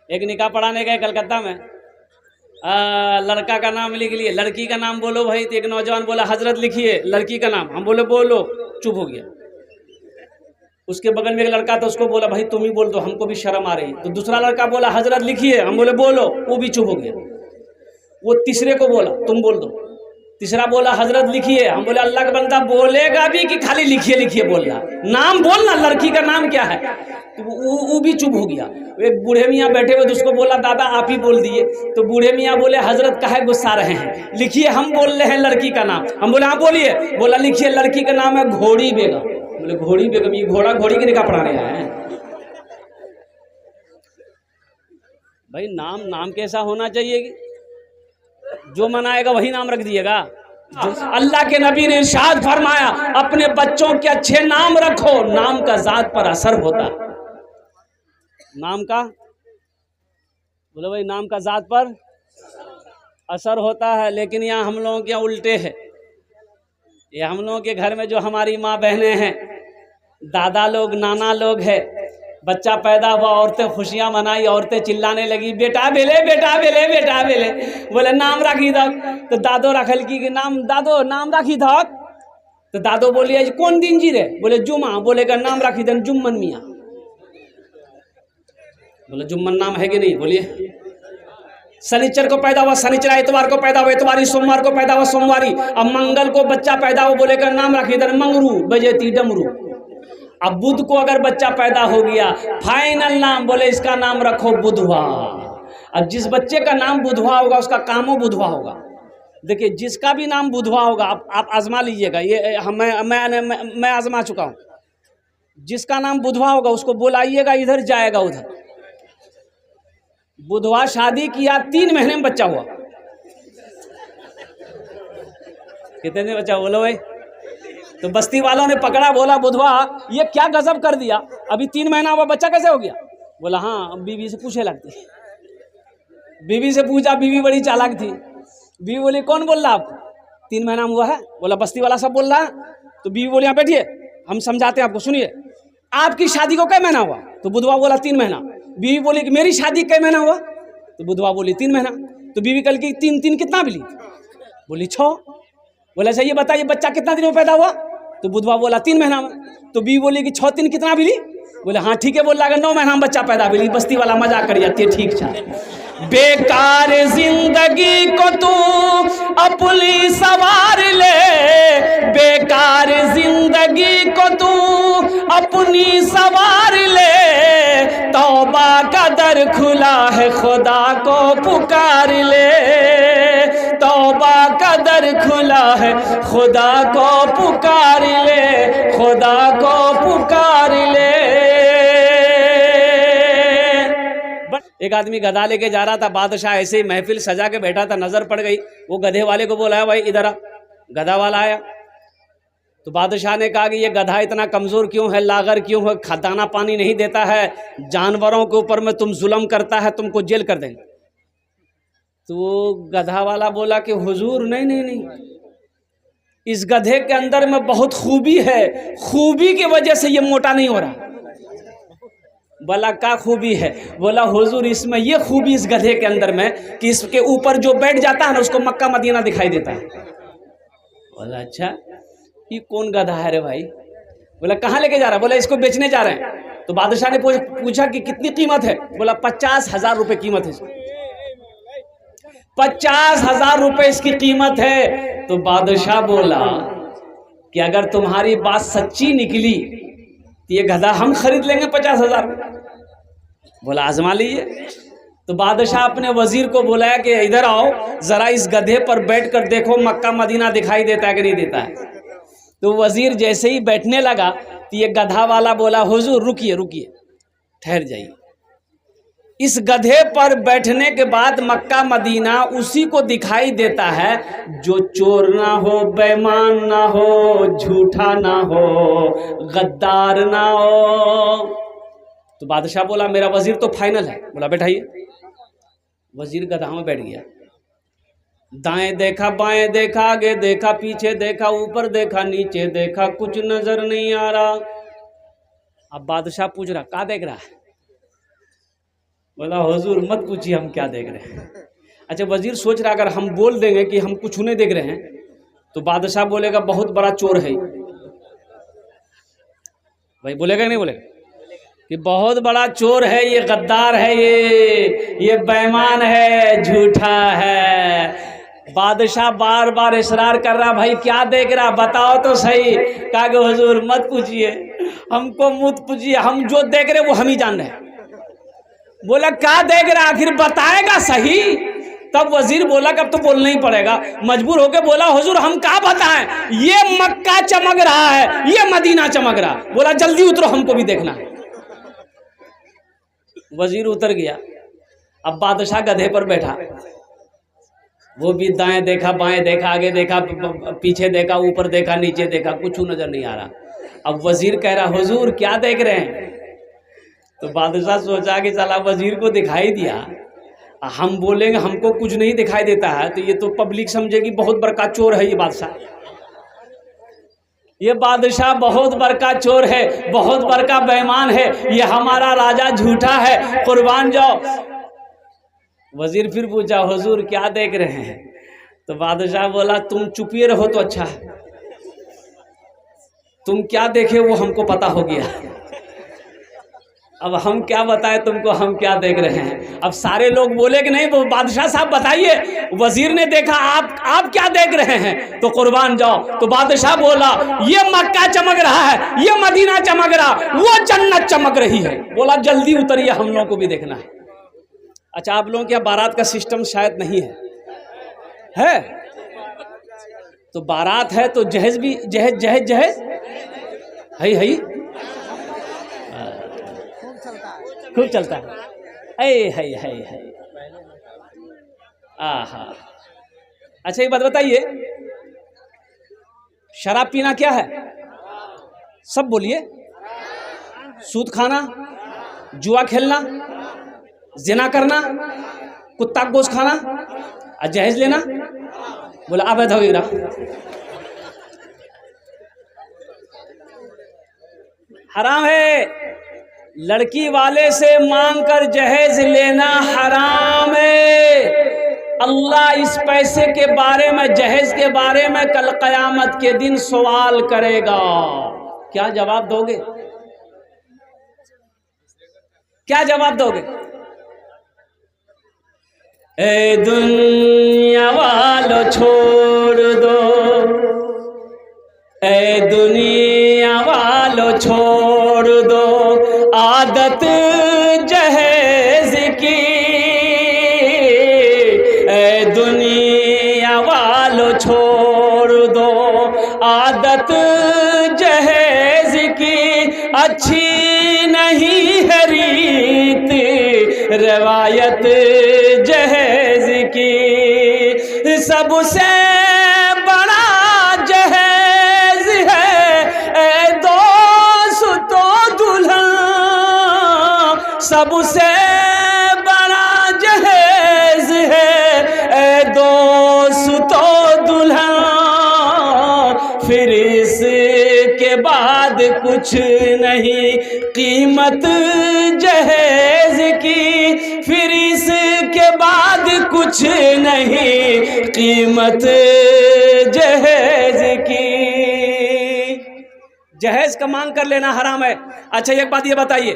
एक निकाह पढ़ाने गए कलकत्ता में, लड़का का नाम लिख लिए, लड़की का नाम बोलो भाई। तो एक नौजवान बोला हजरत लिखिए लड़की का नाम। हम बोले बोलो, चुप हो गया। उसके बगल में एक लड़का था, उसको बोला भाई तुम ही बोल दो, हमको भी शर्म आ रही। तो दूसरा लड़का बोला हजरत लिखिए। हम बोले बोलो, वो भी चुप हो गया। वो तीसरे को बोला तुम बोल दो। तीसरा बोला हजरत लिखिए। हम बोले अल्लाह का बंदा बोलेगा भी कि खाली लिखिए लिखिए बोल रहा, नाम बोलना, लड़की का नाम क्या है। तो वो भी चुप हो गया। एक बूढ़े मियाँ बैठे हुए, तो उसको बोला दादा आप ही बोल दिए। तो बूढ़े मियाँ बोले हजरत काहे गुस्सा रहे हैं, लिखिए हम बोल रहे हैं लड़की का नाम। हम बोले हाँ बोलिए। बोला लिखिए लड़की का नाम है घोड़ी बेगम। बोले घोड़ी बेगम, ये घोड़ा घोड़ी के निकाह पढ़ाने आए हैं भाई। नाम नाम कैसा होना चाहिए, जो मनाएगा वही नाम रख दिएगा। अल्लाह के नबी ने इरशाद फरमाया अपने बच्चों के अच्छे नाम रखो, नाम का जात पर असर होता है। नाम का बोलो भाई, नाम का जात पर असर होता है। लेकिन यहाँ हम लोगों के यहाँ उल्टे है। ये हम लोगों के घर में जो हमारी माँ बहनें हैं, दादा लोग, नाना लोग हैं, बच्चा पैदा हुआ, औरतें खुशियां मनाई, औरतें चिल्लाने लगी बेटा बेले बेटा बेले बेटा बेले। बोले नाम रखी था। तो दादो रखल की नाम, दादो नाम रखी था। तो दादो बोलिए कौन दिन जी रे। बोले जुमा। बोले का नाम रखी था जुम्मन मियाँ। बोले जुम्मन नाम है कि नहीं, बोलिए। शनिचर को पैदा हुआ शनिचर, इतवार को पैदा हुआ इतवारी, सोमवार को पैदा हुआ सोमवारी। अब मंगल को बच्चा पैदा हुआ, बोले का नाम रखी था मंगरू बजेती डमरू। अब बुध को अगर बच्चा पैदा हो गया, फाइनल नाम बोले इसका नाम रखो बुधवा। अब जिस बच्चे का नाम बुधवा होगा उसका कामो बुधवा होगा। देखिए जिसका भी नाम बुधवा होगा, आप आजमा लीजिएगा, ये मैं आजमा चुका हूँ। जिसका नाम बुधवा होगा उसको बुलाइएगा, इधर जाएगा उधर। बुधवा शादी किया, 3 महीने में बच्चा हुआ। कितने दिन बच्चा, बोलो भाई। तो बस्ती वालों ने पकड़ा, बोला बुधवा ये क्या गजब कर दिया, अभी 3 महीना हुआ बच्चा कैसे हो गया। बोला हाँ, बीवी से पूछे लगती। बीवी से पूछा, बीवी बड़ी चालाक थी। बीवी बोली कौन बोल रहा आपको, 3 महीना हुआ है। बोला बस्ती वाला सब बोल रहा है। तो बीवी बोली यहाँ बैठिए हम समझाते हैं आपको, सुनिए। आपकी शादी को कै महीना हुआ। तो बुधवा बोला 3 महीना। बीवी बोली कि मेरी शादी कै महीना हुआ। तो बुधवा बोली 3 महीना। तो बीवी कल की 3 कितना मिली। बोली 6। बोला अच्छा ये बताइए बच्चा कितना दिन में पैदा हुआ। तो बुधवा बोला 3 महीना में। तो बीवी बोली कि 6 3 कितना मिली। बोले हाँ ठीक है। बोल रहा 9 महीना में बच्चा पैदा मिली। बस्ती वाला मजाक कर जाती है, ठीक था। बेकार जिंदगी को तू अपनी सवार ले, बेकार जिंदगी को तू अपनी सवार ले। तौबा का दर खुला है खुदा को पुकार ले, तौबा का दर खुला है खुदा को पुकार ले, खुदा को पुकार ले। एक आदमी गधा लेके जा रहा था, बादशाह ऐसे ही महफिल सजा के बैठा था, नजर पड़ गई। वो गधे वाले को बोला भाई इधर आ। गधा वाला आया तो बादशाह ने कहा कि ये गधा इतना कमजोर क्यों है, लागर क्यों है, दाना पानी नहीं देता है, जानवरों के ऊपर में तुम जुल्म करता है, तुमको जेल कर देंगे। तो गधा वाला बोला कि हुजूर नहीं नहीं नहीं, इस गधे के अंदर में बहुत खूबी है, खूबी की वजह से ये मोटा नहीं हो रहा। बोला क्या खूबी है। बोला हुजूर इसमें ये खूबी इस गधे के अंदर में कि इसके ऊपर जो बैठ जाता है ना उसको मक्का मदीना दिखाई देता है। बोला अच्छा ये कौन गधा है रे भाई। बोला कहाँ लेके जा रहा है। बोला इसको बेचने जा रहे हैं। तो बादशाह ने पूछा कि कितनी कीमत है। बोला 50,000 रुपए कीमत है। 50,000 रुपए इसकी कीमत है। तो बादशाह बोला कि अगर तुम्हारी बात सच्ची निकली तो ये गधा हम खरीद लेंगे 50,000। बोला आजमा लीजिए। तो बादशाह अपने वजीर को बुलाया कि इधर आओ जरा इस गधे पर बैठ कर देखो मक्का मदीना दिखाई देता है कि नहीं देता है। तो वजीर जैसे ही बैठने लगा तो ये गधा वाला बोला हुजूर रुकिए रुकिए ठहर जाइए। इस गधे पर बैठने के बाद मक्का मदीना उसी को दिखाई देता है जो चोर ना हो, बेईमान ना हो, झूठा ना हो, गद्दार ना हो। तो बादशाह बोला मेरा वजीर तो फाइनल है। बोला बैठाइए। वजीर गधा में बैठ गया। दाएं देखा, बाएं देखा, आगे देखा, पीछे देखा, ऊपर देखा, नीचे देखा, कुछ नजर नहीं आ रहा। अब बादशाह पूछ रहा क्या देख रहा है। बोला हुजूर मत पूछिए हम क्या देख रहे हैं। अच्छा वजीर सोच रहा अगर हम बोल देंगे कि हम कुछ नहीं देख रहे हैं तो बादशाह बोलेगा बहुत बड़ा चोर है, भाई बोलेगा नहीं बोलेगा कि बहुत बड़ा चोर है ये, गद्दार है ये बेईमान है, झूठा है। बादशाह बार बार इसरार कर रहा भाई क्या देख रहा बताओ तो सही। कहा कि हुजूर मत पूछिए हमको, मत पूछिए, हम जो देख रहे वो हम ही जान रहे हैं। बोला क्या देख रहा आखिर बताएगा सही। तब वजीर बोला कि अब तो बोलना ही पड़ेगा, मजबूर होकर बोला हुजूर हम क्या बताएं, ये मक्का चमक रहा है, ये मदीना चमक रहा। बोला जल्दी उतरो हमको भी देखना है। वजीर उतर गया। अब बादशाह गधे पर बैठा, वो भी दाएं देखा बाएं देखा आगे देखा पीछे देखा ऊपर देखा नीचे देखा, कुछ नजर नहीं आ रहा। अब वजीर कह रहा हुजूर क्या देख रहे हैं। तो बादशाह सोचा कि साला वजीर को दिखाई दिया, हम बोलेंगे हमको कुछ नहीं दिखाई देता है तो ये तो पब्लिक समझेगी बहुत बड़का चोर है ये बादशाह, ये बादशाह बहुत बड़का चोर है, बहुत बड़का बेईमान है, ये हमारा राजा झूठा है, कुर्बान जाओ। वजीर फिर पूछा हुजूर क्या देख रहे हैं। तो बादशाह बोला तुम चुपिए रहो तो अच्छा है, तुम क्या देखे वो हमको पता हो गया, अब हम क्या बताएं तुमको हम क्या देख रहे हैं। अब सारे लोग बोले कि नहीं वो बादशाह साहब बताइए, वजीर ने देखा आप क्या देख रहे हैं, तो कुर्बान जाओ। तो बादशाह बोला ये मक्का चमक रहा है, ये मदीना चमक रहा, वो जन्नत चमक रही है। बोला जल्दी उतरिए हम लोगों को भी देखना है। अच्छा आप लोगों के यहाँ बारात का सिस्टम शायद नहीं है तो बारात है तो जहेज भी जहेज है खूब चलता है। आहा अच्छा एक बात बताइए, शराब पीना क्या है? सब बोलिए। सूद खाना, जुआ खेलना, जिना करना, कुत्ता का गोश्त खाना और जहेज लेना। बोला अवैध हो गया। हराम है। लड़की वाले से मांगकर जहेज लेना हराम है। अल्लाह इस पैसे के बारे में, जहेज के बारे में कल कयामत के दिन सवाल करेगा। क्या जवाब दोगे? क्या जवाब दोगे? ए दुनिया वालों छोड़ दो, ए दुनिया वालों छोड़ दो आदत जहेज की, ए दुनिया वालों छोड़ दो आदत जहेज की। अच्छी नहीं है रीत रवायत जहेज की, सबसे बड़ा जहेज है ए दोस्तों दुल्हन, सबसे बड़ा जहेज है ए दोस्तों दुल्हन। फिर इसके बाद कुछ नहीं कीमत जहेज की, फिर इसके बाद कुछ नहीं कीमत जहेज की। जहेज का मांग कर लेना हराम है। अच्छा एक बात ये बताइए,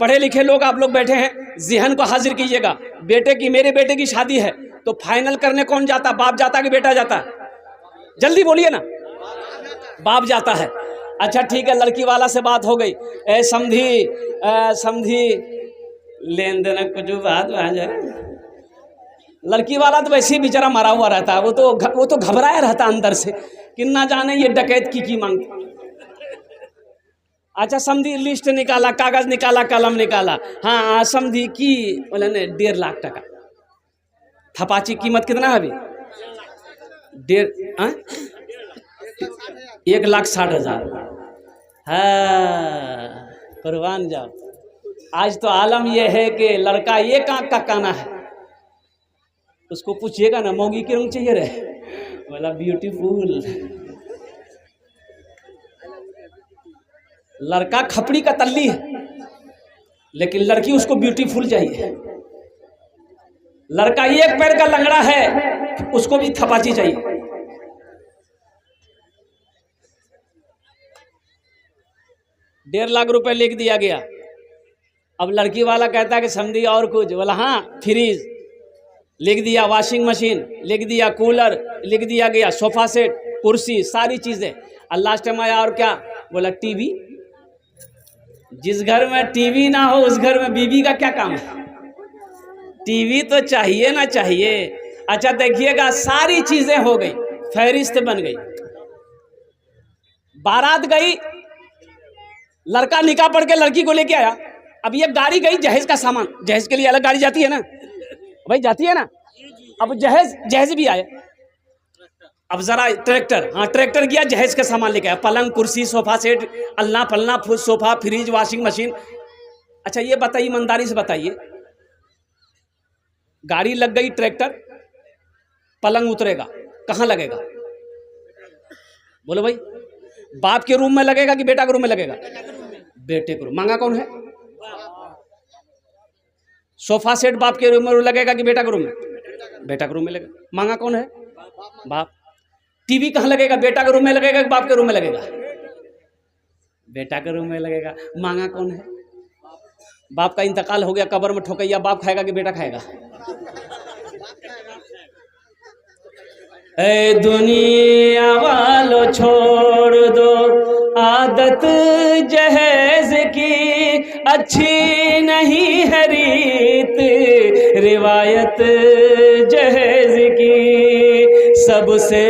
पढ़े लिखे लोग आप लोग बैठे हैं, ज़हन को हाजिर कीजिएगा। बेटे की, मेरे बेटे की शादी है तो फाइनल करने कौन जाता? बाप जाता कि बेटा जाता? जल्दी बोलिए ना। बाप जाता है। अच्छा ठीक है, लड़की वाला से बात हो गई, ए समधी लेन देन कुछ बात आ जाए। लड़की वाला तो वैसे ही बेचारा मरा हुआ रहता है, वो तो घबराया रहता अंदर से कि ना जाने ये डकैत की मांगती। अच्छा समधी लिस्ट निकाला, कागज निकाला, कलम निकाला, हाँ समधी की बोले ने 1.5 लाख टका। थपाची कीमत कितना है अभी? 1,60,000। हाँ कुर्बान जाओ। आज तो आलम यह है कि लड़का एक आंख का काना है, उसको पूछिएगा ना मौगी के रंग चाहिए रे, बोला ब्यूटीफुल। लड़का खपड़ी का तल्ली है लेकिन लड़की उसको ब्यूटीफुल चाहिए। लड़का एक पैर का लंगड़ा है, उसको भी थपाची चाहिए। ₹1.5 लाख लिख दिया गया। अब लड़की वाला कहता है कि समझी और कुछ, बोला हाँ फ्रिज लिख दिया, वॉशिंग मशीन लिख दिया, कूलर लिख दिया गया, सोफा सेट, कुर्सी, सारी चीजें। और लास्ट टाइम आया और क्या बोला, टीवी। जिस घर में टीवी ना हो उस घर में बीवी का क्या काम है, टीवी तो चाहिए ना चाहिए। अच्छा देखिएगा, सारी चीजें हो गई, फहरिस्त बन गई, बारात गई, लड़का निकाह पढ़ के लड़की को लेके आया। अब ये गाड़ी गई, जहेज का सामान, जहेज के लिए अलग गाड़ी जाती है ना भाई, जाती है ना। अब जहेज भी आया। अब जरा ट्रैक्टर, हाँ ट्रैक्टर गया, जहेज का सामान लेके आया, पलंग, कुर्सी, सोफा सेट, अल्लाह पलना, सोफा, फ्रिज, वॉशिंग मशीन। अच्छा ये बताइए, ईमानदारी से बताइए, गाड़ी लग गई, ट्रैक्टर, पलंग उतरेगा, कहाँ लगेगा? बोलो भाई, बाप के रूम में लगेगा कि बेटा के रूम में लगेगा? बेटे के रूम। मांगा कौन है? सोफा सेट बाप के रूम में लगेगा कि बेटा के रूम में? बेटा के रूम में लगेगा। मांगा कौन है? बाप। टीवी कहाँ लगेगा? बेटा के रूम में लगेगा कि बाप के रूम में लगेगा? बेटा के रूम में लगेगा। मांगा कौन है? बाप का इंतकाल हो गया, कब्र में ठोकैया बाप खाएगा कि बेटा खाएगा? ए दुनिया वालों छोड़ दो आदत जहेज की, अच्छी नहीं है रीत रिवायत जहेज की, सबसे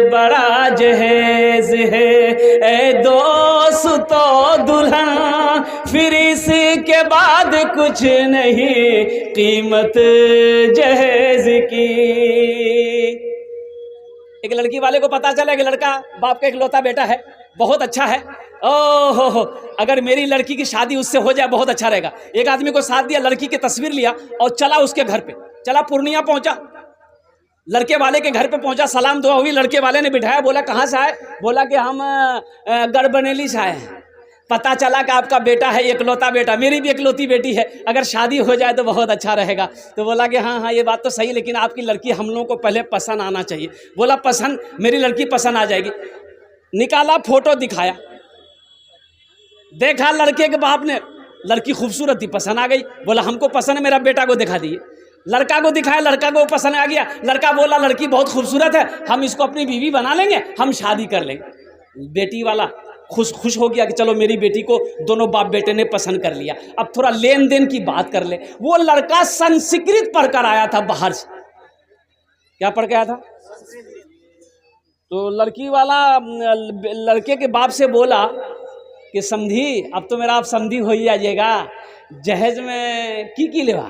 बड़ा जहेज है ए दोस्तों दुल्हन, फिर इसके बाद कुछ नहीं कीमत जहेज की। एक लड़की वाले को पता चला कि लड़का बाप का इकलौता बेटा है, बहुत अच्छा है, ओहो अगर मेरी लड़की की शादी उससे हो जाए बहुत अच्छा रहेगा। एक आदमी को साथ दिया, लड़की की तस्वीर लिया और चला उसके घर पे, चला पूर्णिया पहुंचा, लड़के वाले के घर पे पहुंचा, सलाम दुआ हुई, लड़के वाले ने बिठाया, बोला कहाँ से आए? बोला कि हम गढ़बनेली से आए हैं। पता चला कि आपका बेटा है, इकलौता बेटा, मेरी भी इकलौती बेटी है, अगर शादी हो जाए तो बहुत अच्छा रहेगा। तो बोला कि हाँ हाँ ये बात तो सही, लेकिन आपकी लड़की हम लोगों को पहले पसंद आना चाहिए। बोला पसंद, मेरी लड़की पसंद आ जाएगी। निकाला, फोटो दिखाया, देखा लड़के के बाप ने, लड़की खूबसूरत थी, पसंद आ गई। बोला हमको पसंद है, मेरा बेटा को दिखा दिए। लड़का को दिखाया, लड़का को पसंद आ गया। लड़का बोला लड़की बहुत खूबसूरत है, हम इसको अपनी बीवी बना लेंगे, हम शादी कर लेंगे। बेटी वाला खुश हो गया कि चलो मेरी बेटी को दोनों बाप बेटे ने पसंद कर लिया। अब थोड़ा लेन देन की बात कर ले। वो लड़का संस्कृत पढ़कर आया था बाहर से। क्या पढ़ के आया था? तो लड़की वाला लड़के के बाप से बोला कि समधी, अब तो मेरा आप समधी हो ही जाइएगा, जहेज में की लेवा?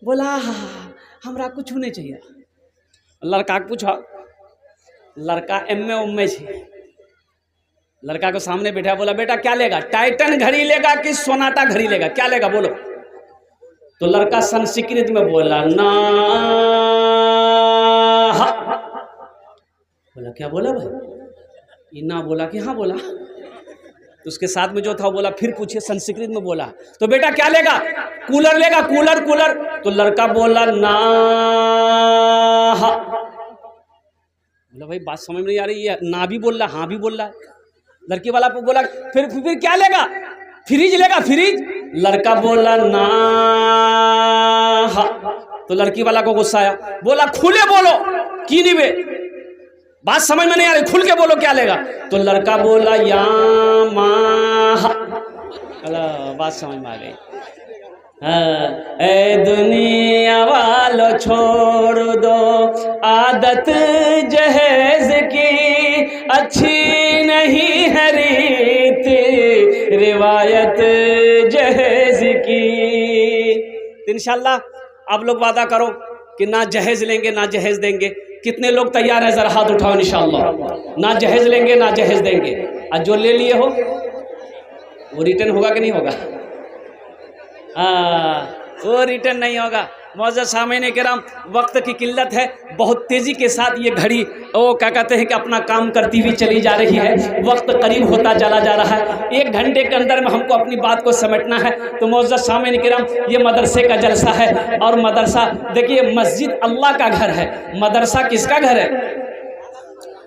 बोला हमरा कुछ नहीं चाहिए। लड़का को पूछा, लड़का एम उम्मे छे, लड़का को सामने बैठा, बोला बेटा क्या लेगा? टाइटन घड़ी लेगा कि सोनाटा घड़ी लेगा? क्या लेगा बोलो? तो लड़का संस्कृत में बोला ना। बोला क्या बोला भाई? ना बोला कि हाँ बोला। तो उसके साथ में जो था बोला फिर पूछे, संस्कृत में बोला। तो बेटा क्या लेगा? कूलर लेगा, कूलर कूलर। तो लड़का बोला ना। बोला भाई बात समझ में नहीं आ रही है, ना भी बोल रहा हाँ भी बोल रहा है। लड़की वाला को बोला फिर क्या लेगा? फ्रिज लेगा, फ्रिज। लड़का बोला ना। तो लड़की वाला को गुस्सा आया, बोला खुले बोलो की नहीं बे, बात समझ में नहीं आ रही, खुल के बोलो क्या लेगा? तो लड़का बोला या माँ। बात समझ में आ गई। ए दुनिया वालों छोड़ दो आदत जहेज की, अच्छी नहीं है रीत रिवायत जहेज की। तो इंशाल्लाह आप लोग वादा करो कि ना जहेज लेंगे ना जहेज देंगे। कितने लोग तैयार हैं? जरा हाथ उठाओ इंशाल्लाह। ना जहेज लेंगे ना जहेज देंगे। और जो ले लिए हो वो रिटर्न होगा कि नहीं होगा? वो रिटर्न नहीं होगा, मौजूद सामईन किराम, वक्त की किल्लत है, बहुत तेज़ी के साथ ये घड़ी वो क्या कहते हैं कि अपना काम करती हुई चली जा रही है, वक्त करीब होता चला जा रहा है। 1 घंटे के अंदर में हमको अपनी बात को समेटना है। तो मौजूद सामईन किराम, ये मदरसे का जलसा है। और मदरसा देखिए, मस्जिद अल्लाह का घर है, मदरसा किसका घर है?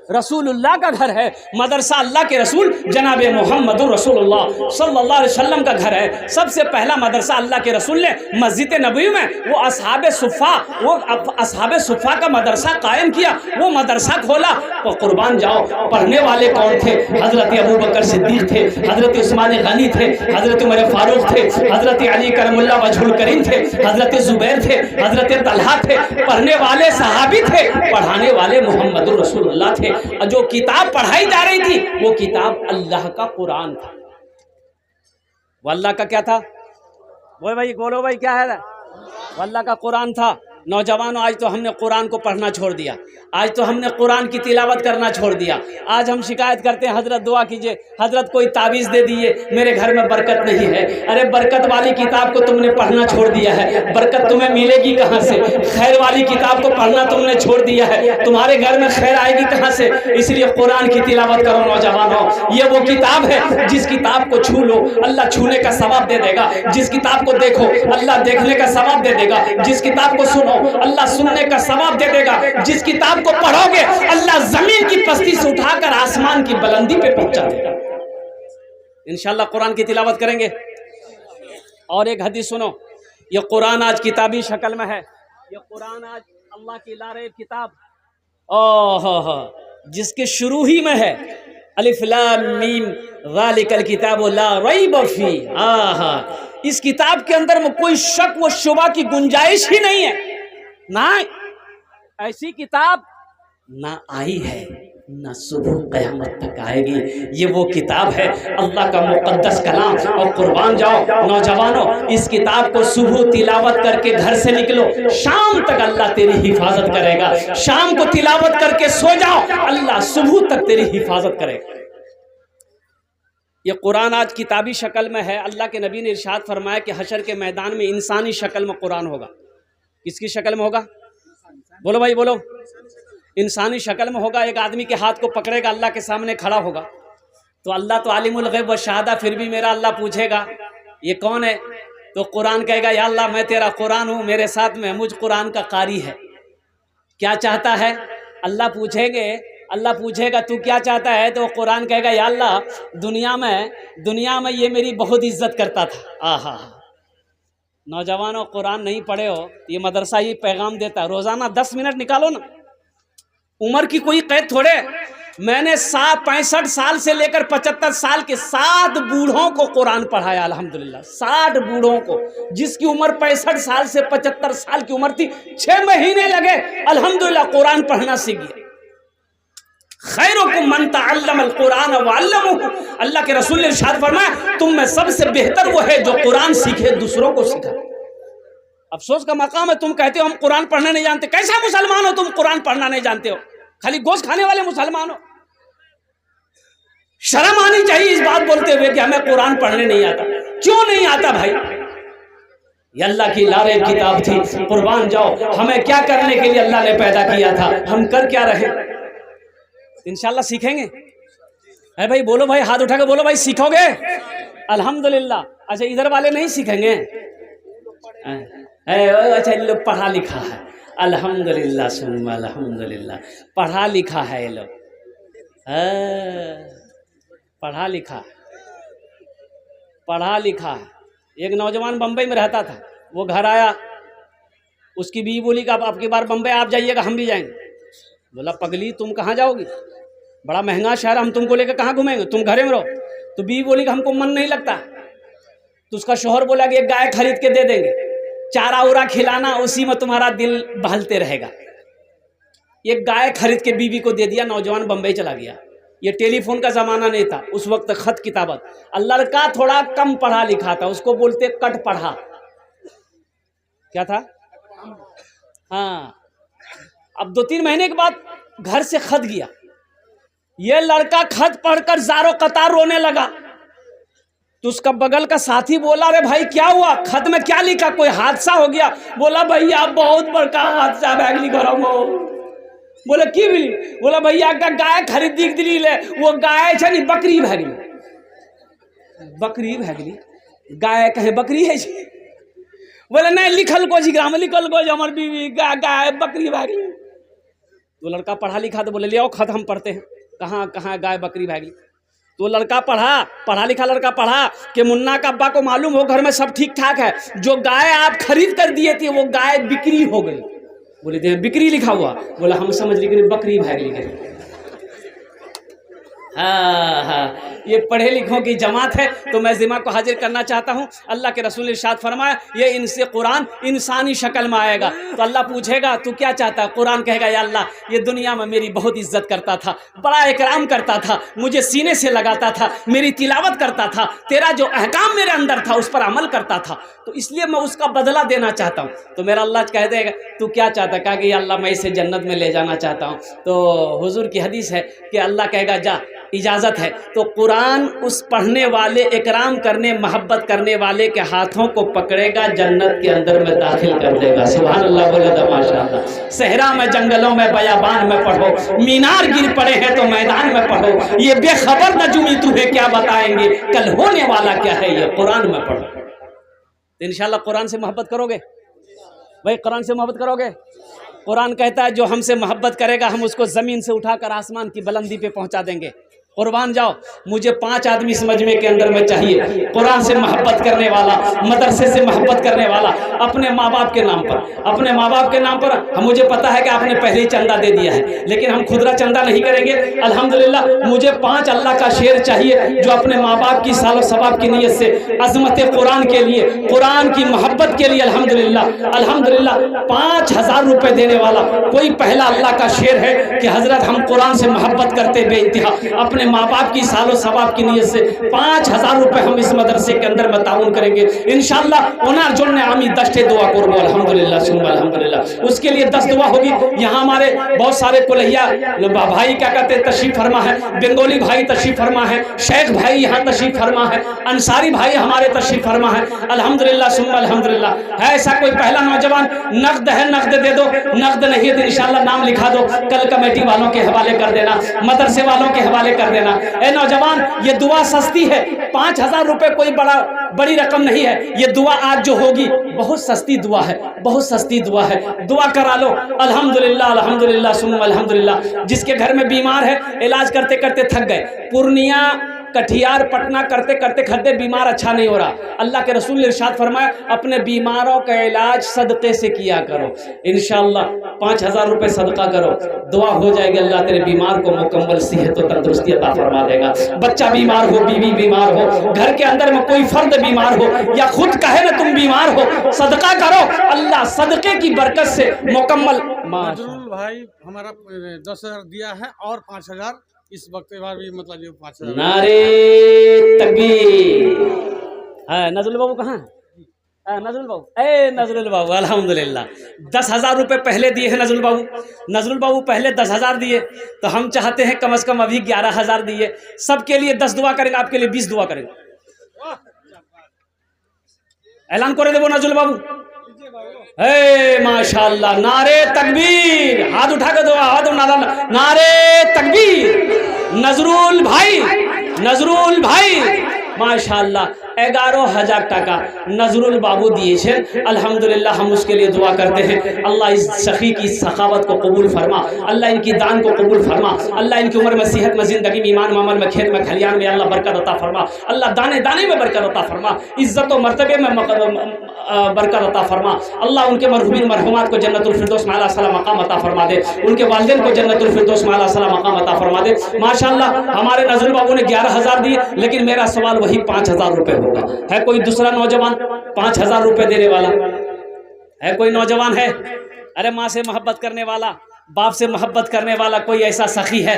रसूलुल्लाह का घर है। मदरसा अल्लाह के रसूल जनाब मोहम्मद रसूलुल्लाह सल्लल्लाहु अलैहि वसल्लम का घर है। सबसे पहला मदरसा अल्लाह के रसूल ने मस्जिद नबवी में वो असहाबे सुफ़ा का मदरसा कायम किया, वो मदरसा खोला। तो कुर्बान जाओ, पढ़ने वाले कौन थे? हज़रत अबू बकर सिद्दीक़ थे, हज़रत उस्मान गनी थे, हज़रत उमर फारूक थे, हज़रत अली करमुल्लाह वजहुल करीम थे, हज़रत ज़ुबैर थे, हज़रत तलहा थे। पढ़ने वाले सहाबी थे, पढ़ाने वाले मोहम्मद रसूलुल्लाह थे। जो किताब पढ़ाई जा रही थी वो किताब अल्लाह का कुरान था। वो अल्लाह का क्या था? बोलो भाई, बोलो भाई, क्या है? वो अल्लाह का कुरान था। नौजवानों, आज तो हमने कुरान को पढ़ना छोड़ दिया, आज तो हमने कुरान की तिलावत करना छोड़ दिया। आज हम शिकायत करते हैं, हजरत दुआ कीजिए, हजरत कोई ताबीज़ दे दिए, मेरे घर में बरकत नहीं है। अरे बरकत वाली किताब को तुमने पढ़ना छोड़ दिया है, बरकत तुम्हें मिलेगी कहाँ से? खैर वाली किताब को पढ़ना तुमने छोड़ दिया है, तुम्हारे घर में खैर आएगी कहाँ से? इसलिए कुरान की तिलावत करो नौजवानों। ये वो किताब है जिस किताब को छू लो अल्लाह छूने का सवाब दे देगा, जिस किताब को देखो अल्लाह देखने का सवाब दे देगा, जिस किताब को सुनो अल्लाह सुनने का सवाब दे देगा, जिस किताब को पढ़ोगे अल्लाह जमीन की पस्ती से उठाकर आसमान की बुलंदी पे पहुंचा देगा। इंशाअल्लाह कुरान की तिलावत करेंगे। और एक हदीस सुनो, ये कुरान आज किताबी शक्ल में है, ये कुरान आज अल्लाह की लारैब किताब, जिसके शुरू ही में है अलिफ लाम मीम ज़ालिकल किताबु ला रैब फी। इस किताब के अंदर में कोई शक व शुबा की गुंजाइश ही नहीं है। ना ऐसी किताब ना आई है, ना सुबह क़यामत तक आएगी। ये वो किताब है अल्लाह का मुक़द्दस कलाम। और कुर्बान जाओ नौजवानों, इस किताब को सुबह तिलावत करके घर से निकलो, शाम तक अल्लाह तेरी हिफाजत करेगा। शाम को तिलावत करके सो जाओ, अल्लाह सुबह तक तेरी हिफाजत करेगा। ये कुरान आज किताबी शक्ल में है। अल्लाह के नबी ने इरशाद फरमाया कि हशर के मैदान में इंसानी शक्ल में कुरान होगा। किसकी शक्ल में होगा? बोलो भाई बोलो। इंसानी शक्ल में होगा। एक आदमी के हाथ को पकड़ेगा, अल्लाह के सामने खड़ा होगा। तो अल्लाह तो आलिमुल गैब व शहादा, फिर भी मेरा अल्लाह पूछेगा ये कौन है? तो कुरान कहेगा या अल्लाह मैं तेरा कुरान हूँ, मेरे साथ में मुझ कुरान का कारी है, क्या चाहता है? अल्लाह पूछेगा तू क्या चाहता है? तो कुरान कहेगा या अल्लाह दुनिया में ये मेरी बहुत इज्जत करता था। आहा नौजवानों, कुरान नहीं पढ़े हो, ये मदरसा ही पैगाम देता है। रोज़ाना 10 मिनट निकालो ना, उम्र की कोई कैद थोड़े। मैंने 65 साल से लेकर 75 साल के 7 बूढ़ों को कुरान पढ़ाया अल्हम्दुलिल्लाह। 60 बूढ़ों को, जिसकी उम्र 65 साल से 75 साल की उम्र थी, 6 महीने लगे अल्हम्दुलिल्लाह कुरान पढ़ना सीख गया। खैरुकुम मन तअल्लमल कुरान व अल्लमहु, अल्लाह के रसूल ने इरशाद फरमाया तुम में सबसे बेहतर वो है जो कुरान सीखे दूसरों को सिखाए। अफसोस का मकाम है, तुम कहते हो हम कुरान पढ़ना नहीं जानते। कैसा मुसलमान हो तुम, कुरान पढ़ना नहीं जानते हो? खाली गोश्त खाने वाले मुसलमान हो। शर्म आनी चाहिए इस बात बोलते हुए कि हमें कुरान पढ़ने नहीं आता। क्यों नहीं आता भाई? ये अल्लाह की लारैब किताब थी। कुर्बान जाओ, हमें क्या करने के लिए अल्लाह ने पैदा किया था, हम कर क्या रहे? इंशाल्लाह सीखेंगे। है भाई, बोलो भाई, हाथ उठा के बोलो भाई, सीखोगे? अल्हम्दुलिल्लाह। अच्छा, इधर वाले नहीं सीखेंगे? अच्छा, इन लोग पढ़ा लिखा है, अल्हम्दुलिल्लाह सुम्मा अल्हम्दुलिल्लाह, पढ़ा लिखा है ये लोग, पढ़ा लिखा है। एक नौजवान बम्बई में रहता था, वो घर आया, उसकी बीवी बोली कि आपकी बार बम्बई आप जाइएगा, हम भी जाएंगे। बोला पगली तुम कहाँ जाओगी, बड़ा महंगा शहर, हम तुमको लेकर कहाँ घूमेंगे, तुम घरे में रहो। तो बीवी बोली कि हमको मन नहीं लगता। तो उसका शोहर बोला कि एक गाय खरीद के दे देंगे, चारा उरा खिलाना, उसी में तुम्हारा दिल बहलते रहेगा। एक गाय खरीद के बीवी को दे दिया, नौजवान बम्बई चला गया। ये टेलीफोन का ज़माना नहीं था उस वक्त, खत किताबत। लड़का थोड़ा कम पढ़ा लिखा था, उसको बोलते कट पढ़ा। क्या था? हाँ। अब 2-3 महीने के बाद घर से खत गया। ये लड़का खत पढ़कर ज़ारो कतार रोने लगा। तो उसका बगल का साथी बोला, अरे भाई क्या हुआ, खत में क्या लिखा, कोई हादसा हो गया? बोला भैया बहुत बड़का हादसा बैग लिखा रहा। बोले की भी? बोला भैया का गाय खरीदी दिली ले, वो गाय छे नी बकरी भै गेली। बकरी भै गेली? गाय कहे बकरी है जी? बोले नहीं लिखल को जी, ग्राम लिखल को जी हमार बीवी गाय बकरी भै गेली। तो लड़का पढ़ा लिखा तो बोले ले आओ खत हम पढ़ते हैं, कहाँ कहाँ गाय बकरी भै गेली। तो लड़का पढ़ा लिखा लड़का पढ़ा कि मुन्ना का अब्बा को मालूम हो घर में सब ठीक ठाक है, जो गाय आप खरीद कर दिए थे वो गाय बिक्री हो गई। बोले थे बिक्री लिखा हुआ? बोला हम समझ लिए बकरी भाग ली। हाँ हाँ, ये पढ़े लिखों की जमात है। तो मैं ज़िमा को हाजिर करना चाहता हूँ। अल्लाह के रसूल ने इरशाद फरमाया, ये इनसे कुरान इंसानी शक्ल में आएगा। तो अल्लाह पूछेगा तू क्या चाहता है? कुरान कहेगा या अल्लाह ये दुनिया में मेरी बहुत इज्जत करता था, बड़ा इकराम करता था, मुझे सीने से लगाता था, मेरी तिलावत करता था, तेरा जो अहकाम मेरे अंदर था उस पर अमल करता था, तो इसलिए मैं उसका बदला देना चाहता हूँ। तो मेरा अल्लाह कह देगा तू क्या चाहता है? कहा कि अल्लाह मैं इसे जन्नत में ले जाना चाहता हूँ। तो हुजूर की हदीस है कि अल्लाह कहेगा जा इजाज़त है। तो कुरान उस पढ़ने वाले, इकराम करने, मोहब्बत करने वाले के हाथों को पकड़ेगा, जन्नत के अंदर में दाखिल कर देगा। सुभान अल्लाह, बोले तो माशाअल्लाह। सहरा में, जंगलों में, बयाबान में पढ़ो, मीनार गिर पड़े हैं तो मैदान में पढ़ो, ये बेखबर नजूमी तुम्हें क्या बताएंगे, कल होने वाला क्या है ये कुरान में पढ़ो। तो इंशाअल्लाह कुरान से मोहब्बत करोगे भाई? कुरान से मोहब्बत करोगे? कुरान कहता है जो हमसे मोहब्बत करेगा हम उसको ज़मीन से उठाकर आसमान की बुलंदी पे पहुंचा देंगे। कुर्बान जाओ, मुझे 5 आदमी इस मजमे के अंदर में चाहिए, कुरान से मोहब्बत करने वाला, मदरसे से मोहब्बत करने वाला, अपने माँ बाप के नाम पर, अपने माँ बाप के नाम पर। मुझे पता है कि आपने पहले ही चंदा दे दिया है, लेकिन हम खुदरा चंदा नहीं करेंगे। अल्हम्दुलिल्लाह मुझे 5 अल्लाह का शेर चाहिए जो अपने माँ बाप की सालो सवाब की नीयत से अजमत कुरान के लिए, कुरान की मोहब्बत के लिए अल्हम्दुलिल्लाह अल्हम्दुलिल्लाह 5000 रुपये देने वाला कोई पहला अल्लाह का शेर है कि हजरत हम कुरान से मोहब्बत करते बेइंतहा अपने माँ बाप की सालो सवाब की नीयत से 5000 रुपये हम इस मदरसे के अंदर में ताउन करेंगे इंशाअल्लाह। ओनार जोड़ने आमी 10 दुआ करबो अल्हम्दुलिल्लाह सुम्मा अल्हम्दुलिल्लाह। उसके लिए 10 दुआ होगी। यहाँ हमारे बहुत सारे कुलैया भाई क्या कहते हैं तशरीफ फरमा है, बंगाली भाई तशरीफ फरमा है, शेख भाई यहाँ तशरीफ फरमा है, अंसारी भाई हमारे तशरीफ फरमा है अल्हम्दुलिल्लाह सुम्मा अल्हम्दुलिल्लाह। है ऐसा कोई पहला नौजवान? नकद है, नकद दे दो, नकद नहीं है तो इंशाअल्लाह नाम लिखा दो, कल कमेटी वालों के हवाले कर देना, मदरसे वालों के हवाले कर देना। ए नौजवान, ये दुआ सस्ती है, 5000 रुपए कोई बड़ी रकम नहीं है। ये दुआ आज जो होगी बहुत सस्ती दुआ है, बहुत सस्ती दुआ है, दुआ करा लो अल्हम्दुलिल्लाह अल्हम्दुलिल्लाह सुम्मा अल्हम्दुलिल्लाह। जिसके घर में बीमार है, इलाज करते करते थक गए, पूर्णिया कटिहार पटना करते करते खद्दे बीमार अच्छा नहीं हो रहा, अल्लाह के रसूल ने इरशाद फरमाया अपने बीमारों का इलाज सदक़े से किया करो। इंशाअल्लाह 5000 रुपये सदका करो, दुआ हो जाएगी, अल्लाह तेरे बीमार को मुकम्मल सेहत और तंदुरुस्ती अता फरमा देगा। बच्चा बीमार हो, बीवी बीमार हो, घर के अंदर में कोई फर्द बीमार हो या खुद कहे ना तुम बीमार हो, सदका करो, अल्लाह सदक़े की बरकत से मुकम्मल। भाई हमारा 10,000 दिया है और 5000 इस वक्त भी, मतलब ये 5000। नारे तकबीर। हाँ नजरुल बाबू कहाँ है? नजरुल बाबू, ए नजरुल बाबू अल्हम्दुलिल्लाह 10,000 रुपये पहले दिए हैं नजरुल बाबू। नजरुल बाबू पहले 10,000 दिए, तो हम चाहते हैं कम से कम अभी 11,000 दिए। सबके लिए 10 दुआ करेंगे, आपके लिए 20 दुआ करेंगे। ऐलान करे देवो नजरुल बाबू। हे माशाअल्लाह, नारे तकबीर, हाथ उठा के दो, हाथ नारे तकबीर। नजरुल भाई, नजरुल भाई माशाअल्लाह 11,000 टाका नजरुल बाबू दिए। अल्हम्दुलिल्लाह हम उसके लिए दुआ करते हैं, अल्लाह इस सखी की सखावत को कबूल फरमा, अल्लाह इनकी दान को कबूल फरमा, अल्लाह इनकी उम्र में सेहत में ज़िंदगी में ईमान में अमल में खेत में खलियान में अल्लाह बरकत अता फरमा, अल्लाह दाने दाने में बरकत अता फरमा, इज़्ज़त और मर्तबे में बरकत अता फरमा। अल्लाह उनके मरहूमीन मरहुमात को जन्नतुल फिरदौस में आला सलाम मकाम अता फरमा दे, उनके वालिदैन को जन्नतुल फिरदौस में आला सलाम मकाम अता फरमा दे। माशाअल्लाह हमारे नजरुल बाबू ने 11,000 दिए, लेकिन मेरा सवाल वही 5,000 रुपये होगा। है कोई दूसरा नौजवान 5,000 रुपये देने वाला? है कोई नौजवान है? अरे माँ से मोहब्बत करने वाला, बाप से मोहब्बत करने वाला कोई ऐसा सखी है?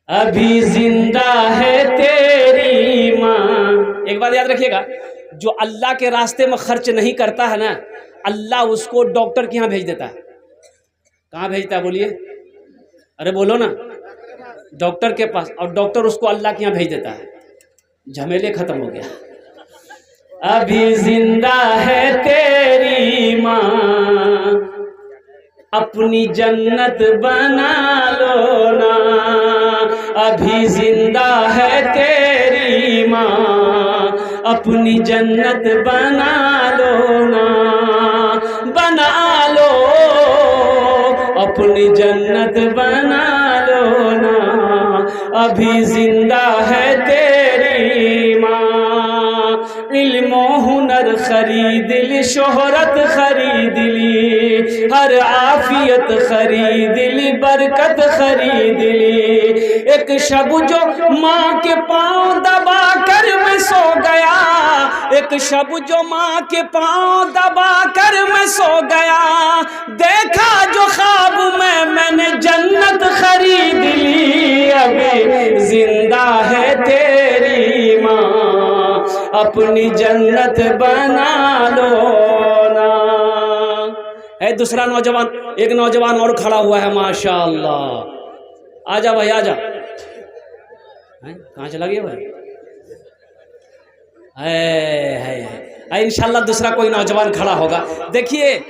अभी जिंदा है तेरी माँ। एक बात याद रखिएगा, जो अल्लाह के रास्ते में खर्च नहीं करता है ना, अल्लाह उसको डॉक्टर के यहाँ भेज देता है। कहाँ भेजता है बोलिए? अरे बोलो ना, डॉक्टर के पास, और डॉक्टर उसको अल्लाह के यहाँ भेज देता है। झमेले खत्म हो गया। अभी जिंदा है तेरी माँ, अपनी जन्नत बना लो ना। अभी जिंदा है तेरी माँ, अपनी जन्नत बना लो ना। बना लो, अपनी जन्नत बना लो ना। अभी जिंदा है तेरी माँ। इल्म हुनर खरीद ली, शोहरत खरीद ली, हर आफियत खरीद ली, बरकत खरीद ली। एक शब जो माँ के पाँव दबा कर मैं सो गया, एक शब जो माँ के पाँव दबा कर मैं सो गया। देखा जो ख्वाब में मैंने जन्नत खरीद ली। अभी जिंदा है तेरी माँ, अपनी जन्नत बना लो ना। है दूसरा नौजवान, एक नौजवान और खड़ा हुआ है माशाअल्लाह। आजा भाई आजा। कहाँ चला गया भाई? है इंशाल्लाह दूसरा कोई नौजवान खड़ा होगा। देखिए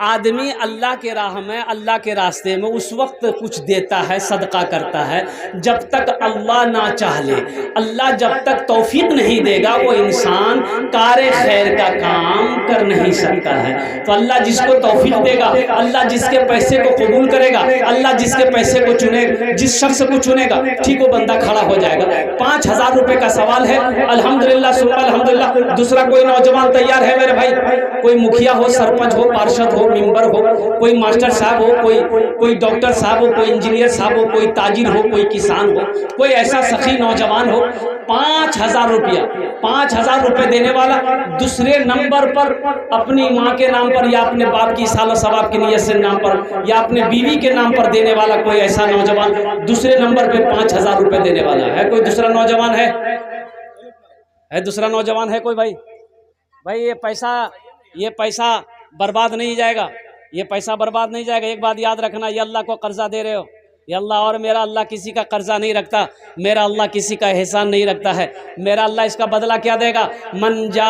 आदमी अल्लाह के राह में, अल्लाह के रास्ते में उस वक्त कुछ देता है, सदका करता है जब तक अल्लाह ना चाह ले। अल्लाह जब तक तौफीक नहीं देगा वो इंसान कारे खैर का काम कर नहीं सकता है। तो अल्लाह जिसको तौफीक देगा, अल्लाह जिसके पैसे को कबूल करेगा, अल्लाह जिसके पैसे को चुनेगा, जिस शख्स को चुनेगा ठीक वो बंदा खड़ा हो जाएगा। 5,000 रुपये का सवाल है। अल्हम्दुलिल्लाह सुम्मा अल्हम्दुलिल्लाह। दूसरा कोई नौजवान तैयार है मेरे भाई? कोई मुखिया हो, सरपंच हो, पार्षद हो, मेंबर हो, कोई मास्टर साहब हो, कोई डॉक्टर साहब हो, कोई इंजीनियर साहब हो, कोई ताजिर हो, कोई किसान हो, कोई ऐसा सखी नौजवान हो। 5,000 रुपया, 5,000 रुपये देने वाला दूसरे नंबर पर अपनी माँ के नाम पर या अपने बाप की साल सवाब की नियत से नाम पर या अपने बीवी के नाम पर देने वाला कोई ऐसा नौजवान दूसरे नंबर पे 5,000 रुपये देने वाला है। कोई दूसरा नौजवान है? दूसरा नौजवान है कोई भाई? भाई ये पैसा बर्बाद नहीं जाएगा, ये पैसा बर्बाद नहीं जाएगा। एक बात याद रखना, ये अल्लाह को कर्जा दे रहे हो, ये अल्लाह और मेरा अल्लाह किसी का कर्जा नहीं रखता, मेरा अल्लाह किसी का एहसान नहीं रखता है। मेरा अल्लाह इसका बदला क्या देगा? मन जा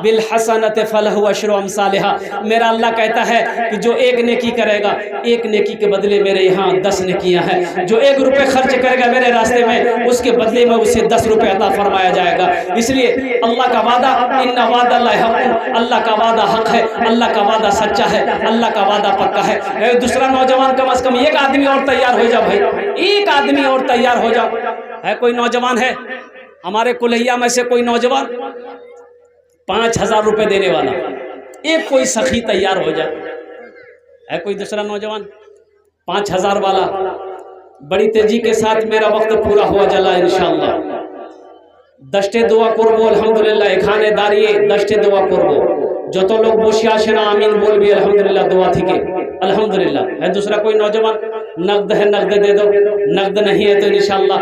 बिल हसनत फलहु अशरु अमसालिहा। मेरा अल्लाह कहता है कि जो एक नेकी करेगा, एक नेकी के बदले मेरे यहाँ 10 नेकियां हैं। जो 1 रुपये खर्च करेगा मेरे रास्ते में, उसके बदले में उसे 10 रुपये अता फरमाया जाएगा। इसलिए अल्लाह का वादा, इन्ना वादा हक़, अल्लाह का वादा हक है, अल्लाह का वादा सच्चा है, अल्लाह का वादा पक्का है। दूसरा नौजवान कम से कम एक आदमी और तैयार हो जाओ भाई, एक आदमी और तैयार हो जाओ। है कोई नौजवान है हमारे कुलैया में से? कोई नौजवान 5,000 रुपये देने वाला, एक कोई सखी तैयार हो जाए। है कोई दूसरा नौजवान 5,000 वाला? बड़ी तेजी के साथ मेरा वक्त पूरा हुआ जला इंशाअल्लाह। दस्ते दुआ करबो अल्हम्दुलिल्लाह, एखाने दाঁড়িয়ে दस्ते दुआ करबो। যত লোক বসে আসে না আমিন বলবি अल्हम्दुलिल्लाह दुआ থেকে अल्हम्दुलिल्लाह। है दूसरा कोई नौजवान? नकद है नकद दे दो, नकद नहीं है तो इंशाअल्लाह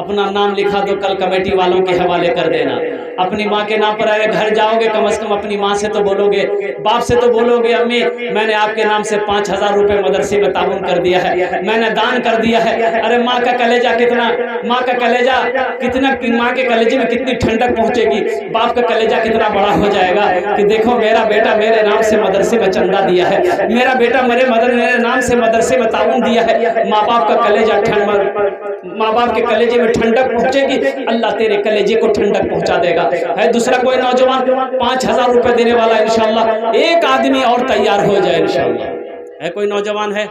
अपना नाम लिखा दो, कल कमेटी वालों के हवाले कर देना। अपनी माँ के नाम पर अरे घर जाओगे कम से कम अपनी माँ से तो बोलोगे, बाप से तो बोलोगे अम्मी मैंने आपके नाम से 5,000 रुपये मदरसे में ताउन कर दिया है, मैंने दान कर दिया है। अरे माँ का कलेजा कितना, माँ का कलेजा कितना, माँ के कलेजे में कितनी ठंडक पहुँचेगी, बाप का कलेजा कितना बड़ा हो जाएगा कि देखो मेरा बेटा मेरे नाम से मदरसे में चंदा दिया है, मेरा बेटा मेरे नाम से मदरसे में ताउन दिया है। माँ बाप का कलेजा माँ बाप के कलेजे में ठंडक पहुँचेगी, अल्लाह तेरे कलेजे को ठंडक पहुँचा देगा। है दूसरा कोई नौजवान 5,000 रुपये देने वाला इंशाअल्लाह, एक आदमी और तैयार हो जाए इंशाअल्लाह। है कोई नौजवान है?